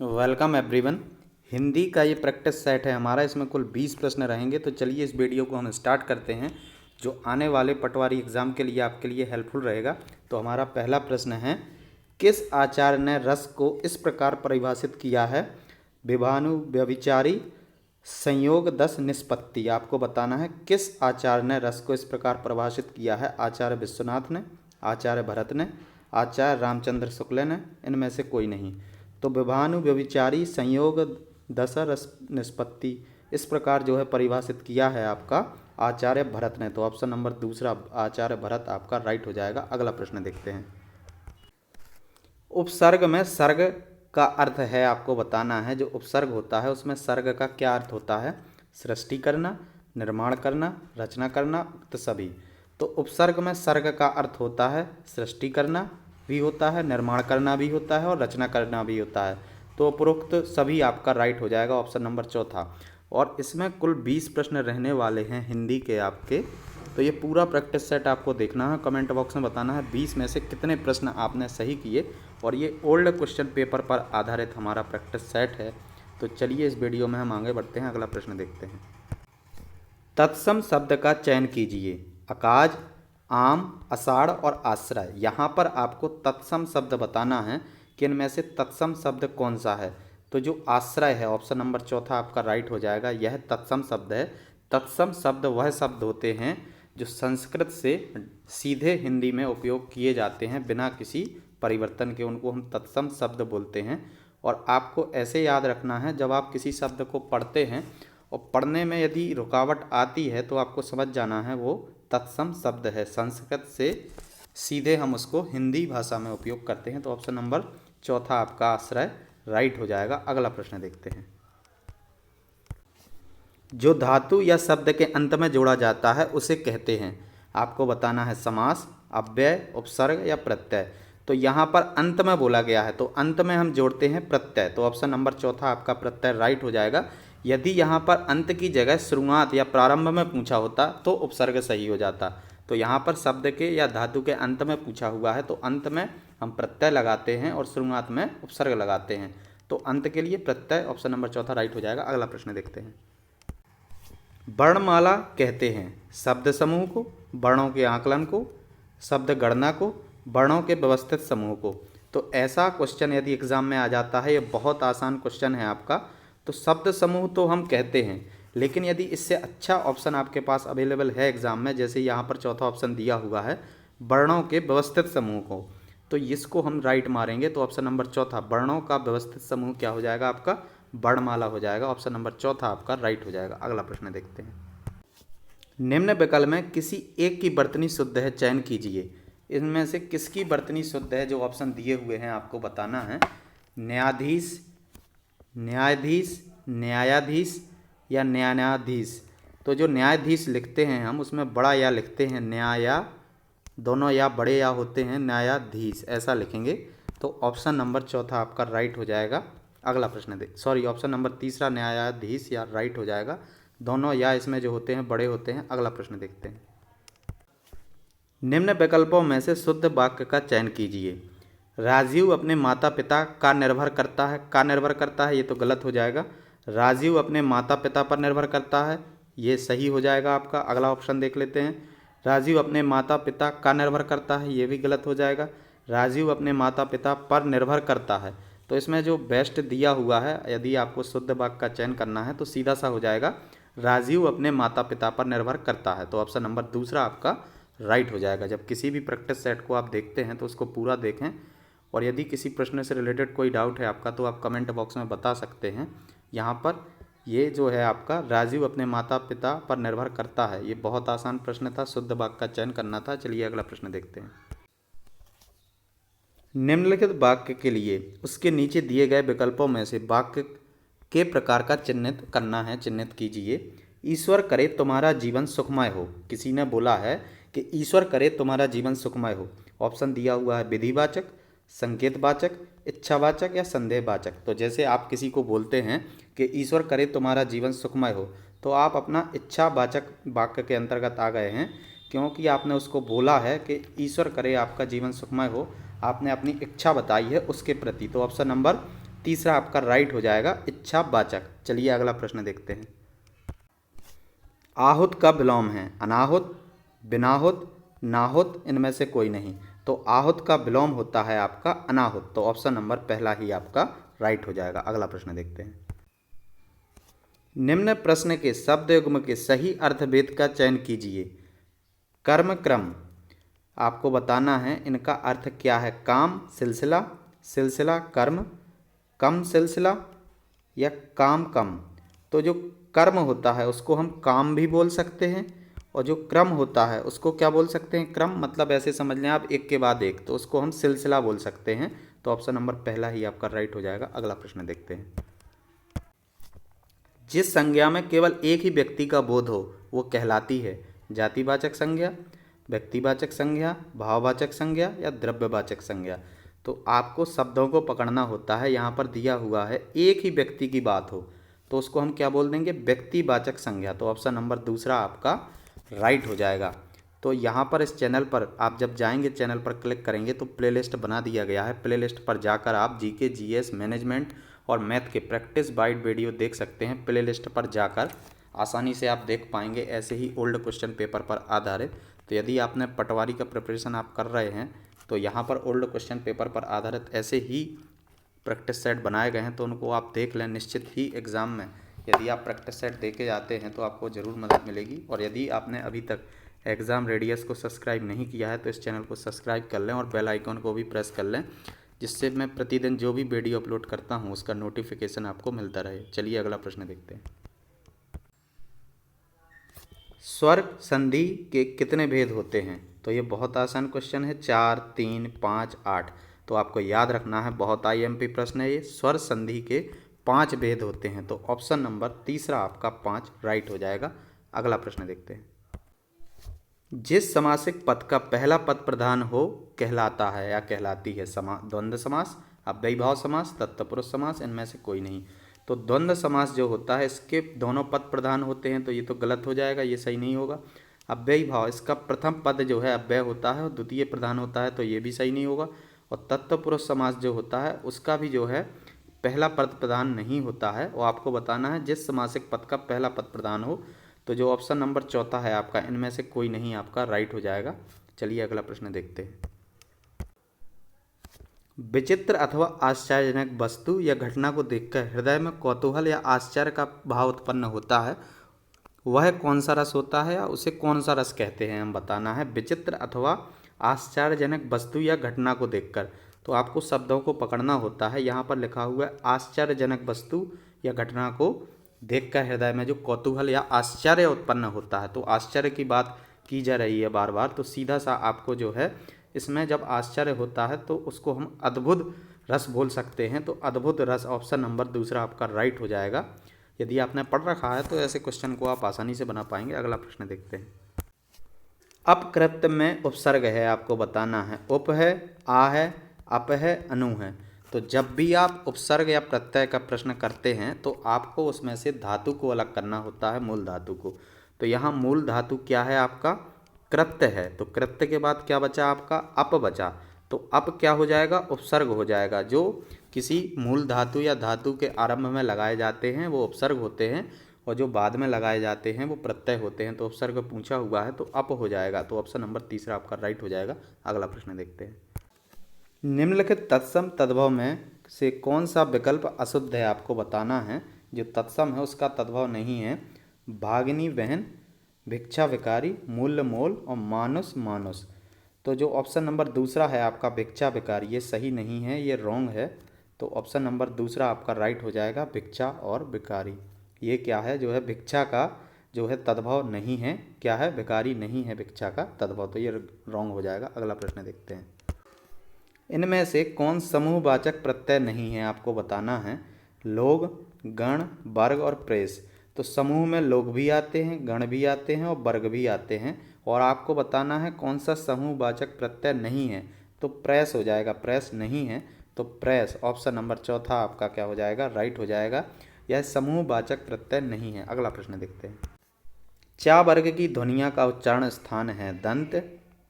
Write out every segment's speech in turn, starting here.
Welcome everyone. Hindi का ये practice set है हमारा, इसमें कुल 20 प्रश्न रहेंगे। तो चलिए इस वीडियो को हम स्टार्ट करते हैं, जो आने वाले पटवारी एग्ज़ाम के लिए आपके लिए हेल्पफुल रहेगा। तो हमारा पहला प्रश्न है, किस आचार्य ने रस को इस प्रकार परिभाषित किया है? विभानुव्यभिचारी संयोग 10 निष्पत्ति। आपको बताना है किस आचार्य ने रस को इस प्रकार परिभाषित किया है। आचार्य विश्वनाथ ने, आचार्य भरत ने, आचार्य रामचंद्र शुक्ल ने, इनमें से कोई नहीं। तो विभानुव्यभिचारी संयोग 10 रस निष्पत्ति इस प्रकार जो है परिभाषित किया है आपका आचार्य भरत ने। तो ऑप्शन नंबर दूसरा आचार्य भरत आपका राइट हो जाएगा। अगला प्रश्न देखते हैं। उपसर्ग में सर्ग का अर्थ है, आपको बताना है जो उपसर्ग होता है उसमें सर्ग का क्या अर्थ होता है? सृष्टि करना, निर्माण करना, रचना करना, उक्त सभी। तो उपसर्ग में सर्ग का अर्थ होता है सृष्टि करना भी होता है, निर्माण करना भी होता है और रचना करना भी होता है। तो उपरोक्त सभी आपका राइट हो जाएगा, ऑप्शन नंबर चौथा। और इसमें कुल 20 प्रश्न रहने वाले हैं हिंदी के आपके। तो ये पूरा प्रैक्टिस सेट आपको देखना है, कमेंट बॉक्स में बताना है 20 में से कितने प्रश्न आपने सही किए। और ये ओल्ड क्वेश्चन पेपर पर आधारित हमारा प्रैक्टिस सेट है। तो चलिए इस वीडियो में हम आगे बढ़ते हैं, अगला प्रश्न देखते हैं। तत्सम शब्द का चयन कीजिए। अकाज, आम, आषाढ़ और आश्रय। यहाँ पर आपको तत्सम शब्द बताना है कि इनमें से तत्सम शब्द कौन सा है। तो जो आश्रय है, ऑप्शन नंबर चौथा आपका राइट हो जाएगा, यह तत्सम शब्द है। तत्सम शब्द वह शब्द होते हैं जो संस्कृत से सीधे हिंदी में उपयोग किए जाते हैं बिना किसी परिवर्तन के, उनको हम तत्सम शब्द बोलते हैं। और आपको ऐसे याद रखना है, जब आप किसी शब्द को पढ़ते हैं और पढ़ने में यदि रुकावट आती है तो आपको समझ जाना है वो तत्सम शब्द है, संस्कृत से सीधे हम उसको हिंदी भाषा में उपयोग करते हैं। तो ऑप्शन नंबर चौथा आपका आश्रय राइट हो जाएगा। अगला प्रश्न देखते हैं। जो धातु या शब्द के अंत में जोड़ा जाता है उसे कहते हैं, आपको बताना है समास, अव्यय, उपसर्ग या प्रत्यय। तो यहाँ पर अंत में बोला गया है तो अंत में हम जोड़ते हैं प्रत्यय। तो ऑप्शन नंबर चौथा आपका प्रत्यय राइट हो जाएगा। यदि यहाँ पर अंत की जगह शुरुआत या प्रारंभ में पूछा होता तो उपसर्ग सही हो जाता। तो यहाँ पर शब्द के या धातु के अंत में पूछा हुआ है तो अंत में हम प्रत्यय लगाते हैं और शुरुआत में उपसर्ग लगाते हैं। तो अंत के लिए प्रत्यय, ऑप्शन नंबर चौथा राइट हो जाएगा। अगला प्रश्न देखते हैं। वर्णमाला कहते हैं शब्द समूह को, वर्णों के आकलन को, शब्द गणना को, वर्णों के व्यवस्थित समूह को। तो ऐसा क्वेश्चन यदि एग्जाम में आ जाता है, ये बहुत आसान क्वेश्चन है आपका। तो शब्द समूह तो हम कहते हैं, लेकिन यदि इससे अच्छा ऑप्शन आपके पास अवेलेबल है एग्जाम में, जैसे यहाँ पर चौथा ऑप्शन दिया हुआ है वर्णों के व्यवस्थित समूह को, तो इसको हम राइट मारेंगे। तो ऑप्शन नंबर चौथा वर्णों का व्यवस्थित समूह क्या हो जाएगा आपका? वर्णमाला हो जाएगा। ऑप्शन नंबर चौथा आपका राइट हो जाएगा। अगला प्रश्न देखते हैं। निम्न विकल्प में किसी एक की वर्तनी शुद्ध है, चयन कीजिए। इनमें से किसकी वर्तनी शुद्ध है? जो ऑप्शन दिए हुए हैं आपको बताना है। न्यायाधीश, न्यायाधीश, न्यायाधीश या न्यायाधीश। तो जो न्यायाधीश लिखते हैं हम उसमें बड़ा या लिखते हैं, न्याया, दोनों या बड़े या होते हैं, न्यायाधीश ऐसा लिखेंगे। तो ऑप्शन नंबर चौथा आपका राइट हो जाएगा। अगला प्रश्न ऑप्शन नंबर तीसरा न्यायाधीश या राइट हो जाएगा। दोनों या इसमें जो होते हैं बड़े होते हैं। अगला प्रश्न देखते हैं। निम्न विकल्पों में से शुद्ध वाक्य का चयन कीजिए। राजीव अपने माता पिता का निर्भर करता है, ये तो गलत हो जाएगा। राजीव अपने माता पिता पर निर्भर करता है, ये सही हो जाएगा आपका। अगला ऑप्शन देख लेते हैं। राजीव अपने माता पिता का निर्भर करता है, ये भी गलत हो जाएगा। राजीव अपने माता पिता पर निर्भर करता है, तो इसमें जो बेस्ट दिया हुआ है, यदि आपको शुद्ध वाक्य का चयन करना है तो सीधा सा हो जाएगा, राजीव अपने माता पिता पर निर्भर करता है। तो ऑप्शन नंबर दूसरा आपका राइट हो जाएगा। जब किसी भी प्रैक्टिस सेट को आप देखते हैं तो उसको पूरा देखें, और यदि किसी प्रश्न से रिलेटेड कोई डाउट है आपका तो आप कमेंट बॉक्स में बता सकते हैं। यहाँ पर ये जो है आपका राजीव अपने माता पिता पर निर्भर करता है, ये बहुत आसान प्रश्न था, शुद्ध वाक्य का चयन करना था। चलिए अगला प्रश्न देखते हैं। निम्नलिखित वाक्य के लिए उसके नीचे दिए गए विकल्पों में से वाक्य के प्रकार का चिन्हित करना है, चिन्हित कीजिए। ईश्वर करे तुम्हारा जीवन सुखमय हो। किसी ने बोला है कि ईश्वर करे तुम्हारा जीवन सुखमय हो। ऑप्शन दिया हुआ है विधिवाचक, संकेतवाचक, इच्छावाचक या संदेहवाचक। तो जैसे आप किसी को बोलते हैं कि ईश्वर करे तुम्हारा जीवन सुखमय हो, तो आप अपना इच्छावाचक वाक्य के अंतर्गत आ गए हैं, क्योंकि आपने उसको बोला है कि ईश्वर करे आपका जीवन सुखमय हो, आपने अपनी इच्छा बताई है उसके प्रति। तो ऑप्शन नंबर तीसरा आपका राइट हो जाएगा इच्छावाचक। चलिए अगला प्रश्न देखते हैं। आहुत का विलोम है अनाहुत, बिनाहुत, नाहुत, इनमें से कोई नहीं। तो आहुत का विलोम होता है आपका अनाहुत। तो ऑप्शन नंबर पहला ही आपका राइट हो जाएगा। अगला प्रश्न देखते हैं। निम्न प्रश्न के शब्द युग्म के सही अर्थभेद का चयन कीजिए। कर्म क्रम, आपको बताना है इनका अर्थ क्या है। काम सिलसिला, सिलसिला कर्म, कम सिलसिला या काम कम। तो जो कर्म होता है उसको हम काम भी बोल सकते हैं, और जो क्रम होता है उसको क्या बोल सकते हैं। क्रम मतलब ऐसे समझ लें आप एक के बाद एक, तो उसको हम सिलसिला बोल सकते हैं। तो ऑप्शन नंबर पहला ही आपका राइट हो जाएगा। अगला प्रश्न देखते हैं। जिस संज्ञा में केवल एक ही व्यक्ति का बोध हो वो कहलाती है जातिवाचक संज्ञा, व्यक्तिवाचक संज्ञा, भाववाचक संज्ञा या द्रव्यवाचक संज्ञा। तो आपको शब्दों को पकड़ना होता है। यहाँ पर दिया हुआ है एक ही व्यक्ति की बात हो तो उसको हम क्या बोल देंगे, व्यक्तिवाचक संज्ञा। तो ऑप्शन नंबर दूसरा आपका राइट हो जाएगा। तो यहाँ पर इस चैनल पर आप जब जाएंगे, चैनल पर क्लिक करेंगे तो प्लेलिस्ट बना दिया गया है। प्लेलिस्ट पर जाकर आप जीके, जीएस, मैनेजमेंट और मैथ के प्रैक्टिस बाइट वीडियो देख सकते हैं। प्लेलिस्ट पर जाकर आसानी से आप देख पाएंगे, ऐसे ही ओल्ड क्वेश्चन पेपर पर आधारित। तो यदि आपने पटवारी का प्रिपरेशन आप कर रहे हैं तो यहाँ पर ओल्ड क्वेश्चन पेपर पर आधारित ऐसे ही प्रैक्टिस सेट बनाए गए हैं, तो उनको आप देख लें। निश्चित ही एग्ज़ाम में यदि आप प्रैक्टिस सेट दे के जाते हैं तो आपको ज़रूर मदद मिलेगी। और यदि आपने अभी तक एग्ज़ाम रेडियस को सब्सक्राइब नहीं किया है तो इस चैनल को सब्सक्राइब कर लें और बेल आइकन को भी प्रेस कर लें, जिससे मैं प्रतिदिन जो भी वीडियो अपलोड करता हूं उसका नोटिफिकेशन आपको मिलता रहे। चलिए अगला प्रश्न देखते हैं। स्वर संधि के कितने भेद होते हैं। तो ये बहुत आसान क्वेश्चन है, 4, 3, 5, 8। तो आपको याद रखना है, बहुत आईएमपी प्रश्न है ये। स्वर संधि के 5 भेद होते हैं। तो ऑप्शन नंबर तीसरा आपका 5 राइट हो जाएगा। अगला प्रश्न देखते हैं। जिस समासिक पद का पहला पद प्रधान हो कहलाता है या कहलाती है द्वंद्व समास, अव्ययीभाव समास, तत्पुरुष समास, इनमें से कोई नहीं। तो द्वंद्व समास जो होता है इसके दोनों पद प्रधान होते हैं, तो ये तो गलत हो जाएगा, ये सही नहीं होगा। अव्ययीभाव, इसका प्रथम पद जो है अव्यय होता है और द्वितीय प्रधान होता है, तो ये भी सही नहीं होगा। और तत्पुरुष समास जो होता है उसका भी जो है पहला पद प्रधान नहीं होता है। वो आपको बताना है जिस समासिक पद का पहला पद प्रधान हो। तो जो ऑप्शन नंबर चौथा है आपका, इनमें से कोई नहीं आपका राइट हो जाएगा। चलिए अगला प्रश्न देखते हैं। विचित्र अथवा आश्चर्यजनक वस्तु या घटना को देखकर हृदय में कौतूहल या आश्चर्य का भाव उत्पन्न होता है, वह कौन सा रस होता है या उसे कौन सा रस कहते हैं, हम बताना है। विचित्र अथवा आश्चर्यजनक वस्तु या घटना को देखकर, तो आपको शब्दों को पकड़ना होता है। यहाँ पर लिखा हुआ है आश्चर्यजनक वस्तु या घटना को देखकर हृदय में जो कौतूहल या आश्चर्य उत्पन्न होता है। तो आश्चर्य की बात की जा रही है बार बार, तो सीधा सा आपको जो है इसमें जब आश्चर्य होता है तो उसको हम अद्भुत रस बोल सकते हैं। तो अद्भुत रस ऑप्शन नंबर दूसरा आपका राइट हो जाएगा। यदि आपने पढ़ रखा है तो ऐसे क्वेश्चन को आप आसानी से बना पाएंगे। अगला प्रश्न देखते हैं। अपकृत्य में उपसर्ग है, आपको बताना है। उप है, आ है, अप है, अनु है। तो जब भी आप उपसर्ग या प्रत्यय का प्रश्न करते हैं तो आपको उसमें से धातु को अलग करना होता है, मूल धातु को। तो यहाँ मूल धातु क्या है आपका, कृत्य है। तो कृत्य के बाद क्या बचा आपका, अप बचा। तो अप क्या हो जाएगा, उपसर्ग हो जाएगा। जो किसी मूल धातु या धातु के आरंभ में लगाए जाते हैं वो उपसर्ग होते हैं, और जो बाद में लगाए जाते हैं वो प्रत्यय होते हैं। तो उपसर्ग पूछा हुआ है तो अप हो जाएगा। तो ऑप्शन नंबर तीसरा आपका राइट हो जाएगा। अगला प्रश्न देखते हैं। निम्नलिखित तत्सम तद्भव में से कौन सा विकल्प अशुद्ध है, आपको बताना है। जो तत्सम है उसका तद्भव नहीं है। भागिनी बहन, भिक्षा भिखारी, मूल्य मोल और मानुस मानुस। तो जो ऑप्शन नंबर दूसरा है आपका भिक्षा भिखारी, ये सही नहीं है, ये रॉन्ग है। तो ऑप्शन नंबर दूसरा आपका राइट हो जाएगा, भिक्षा और भिखारी। ये क्या है, जो है भिक्षा का जो है तद्भव नहीं है। क्या है, भिखारी नहीं है भिक्षा का तद्भव, तो ये रॉन्ग हो जाएगा। अगला प्रश्न देखते हैं। इनमें से कौन समूहवाचक प्रत्यय नहीं है, आपको बताना है। लोग, गण, वर्ग और प्रेस। तो समूह में लोग भी आते हैं, गण भी आते हैं और वर्ग भी आते हैं। और आपको बताना है कौन सा समूहवाचक प्रत्यय नहीं है। तो प्रेस हो जाएगा, प्रेस नहीं है। तो प्रेस ऑप्शन नंबर चौथा आपका क्या हो जाएगा, राइट हो जाएगा। यह समूहवाचक प्रत्यय नहीं है। अगला प्रश्न देखते हैं। चा वर्ग की ध्वनियाँ का उच्चारण स्थान है दंत,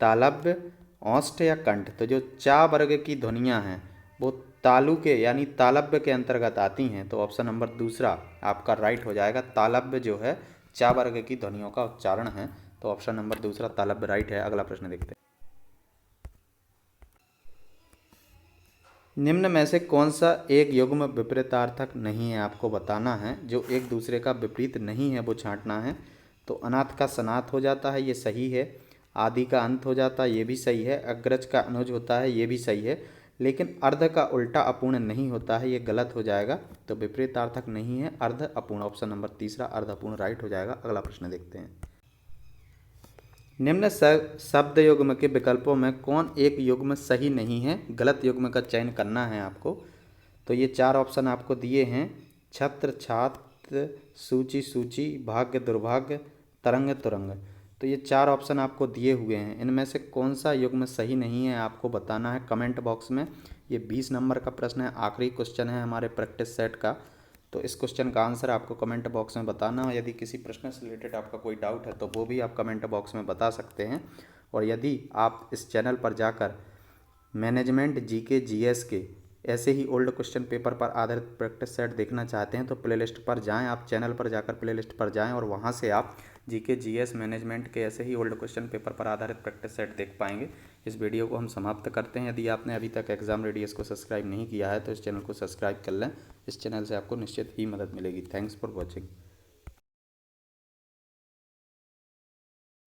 तालव्य, औष्ठ या कंठ। तो जो चा वर्ग की ध्वनियाँ हैं वो तालुके यानी तालव्य के अंतर्गत आती हैं, तो ऑप्शन नंबर दूसरा आपका राइट हो जाएगा। तालव्य जो है चा वर्ग की ध्वनियों का उच्चारण है, तो ऑप्शन नंबर दूसरा तालव्य राइट है। अगला प्रश्न देखते हैं। निम्न में से कौन सा एक युग्म विपरीतार्थक नहीं है, आपको बताना है। जो एक दूसरे का विपरीत नहीं है वो छांटना है। तो अनाथ का सनाथ हो जाता है, ये सही है। आदि का अंत हो जाता है, ये भी सही है। अग्रज का अनुज होता है, ये भी सही है। लेकिन अर्ध का उल्टा अपूर्ण नहीं होता है, ये गलत हो जाएगा। तो विपरीतार्थक नहीं है, अर्ध अपूर्ण। ऑप्शन नंबर तीसरा अर्ध अपूर्ण राइट हो जाएगा। अगला प्रश्न देखते हैं। निम्न शब्द युग्म के विकल्पों में कौन एक युग्म सही नहीं है? गलत युग्म का चयन करना है आपको। तो ये चार ऑप्शन आपको दिए हैं। छत्र छात्र, सूची सूची, भाग्य दुर्भाग्य, तरंग तुरंग। तो ये चार ऑप्शन आपको दिए हुए हैं। इनमें से कौन सा युग्म सही नहीं है आपको बताना है कमेंट बॉक्स में। ये 20 नंबर का प्रश्न है, आखिरी क्वेश्चन है हमारे प्रैक्टिस सेट का। तो इस क्वेश्चन का आंसर आपको कमेंट बॉक्स में बताना है। यदि किसी प्रश्न से रिलेटेड आपका कोई डाउट है तो वो भी आप कमेंट बॉक्स में बता सकते हैं। और यदि आप इस चैनल पर जाकर मैनेजमेंट जीके जीएस के ऐसे ही ओल्ड क्वेश्चन पेपर पर आधारित प्रैक्टिस सेट देखना चाहते हैं तो प्लेलिस्ट पर जाएं। आप चैनल पर जाकर प्लेलिस्ट पर जाएं और वहां से आप जीके जीएस मैनेजमेंट के ऐसे ही ओल्ड क्वेश्चन पेपर पर आधारित प्रैक्टिस सेट देख पाएंगे। इस वीडियो को हम समाप्त करते हैं। यदि आपने अभी तक एग्जाम रेडियस को सब्सक्राइब नहीं किया है तो इस चैनल को सब्सक्राइब कर लें। इस चैनल से आपको निश्चित ही मदद मिलेगी। Thanks for watching.